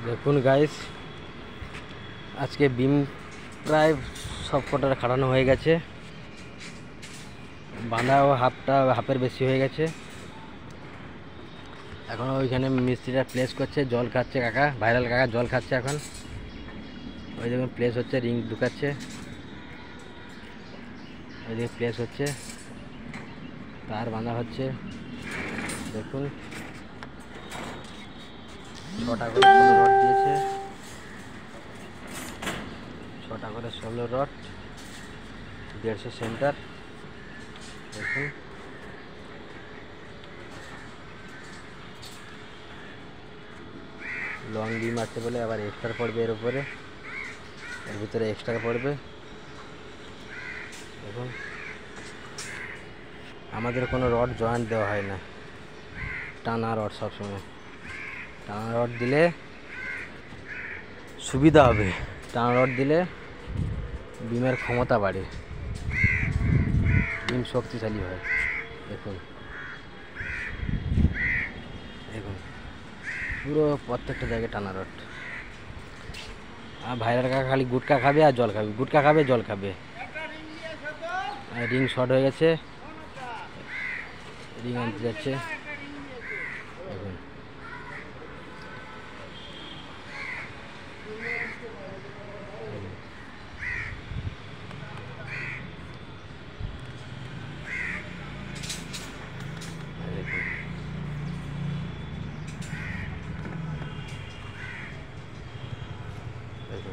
দেখুন গাইস, আজকে বিম প্রায় সব কটা খাটানো হয়ে গেছে। বাঁধাও হাফের বেশি হয়ে গেছে। এখন ওইখানে মিস্ত্রিরা প্লেস করছে, জল খাচ্ছে কাকা, ভাইরাল কাকা জল খাচ্ছে। এখন ওই দেখুন প্লেস হচ্ছে, রিং ঢুকাচ্ছে, ওইদিকে প্লেস হচ্ছে, তার বাঁধা হচ্ছে। দেখুন 6টা করে 16 রড দিয়েছে, 6টা করে 16 রড, 150 সেন্টার। দেখুন লং বিম আছে বলে আবার এক্সট্রা পড়বে, এর উপরে এর ভিতরে এক্সট্রা পড়বে। দেখুন আমাদের কোনো রড জয়েন্ট দেওয়া হয় না, টানা রড। সবসময় টানা রড দিলে সুবিধা হবে, টানা রড দিলে বিমের ক্ষমতা বাড়ে, বিম শক্তিশালী হয়। দেখুন দেখুন পুরো প্রত্যেকটা জায়গায় টানা রড। আর ভাইরাল কাকা খালি গুটকা খাবে আর জল খাবে, গুটকা খাবে জল খাবে। রিং শর্ট হয়ে গেছে, রিং আনতে যাচ্ছে। দেখুন দেখুন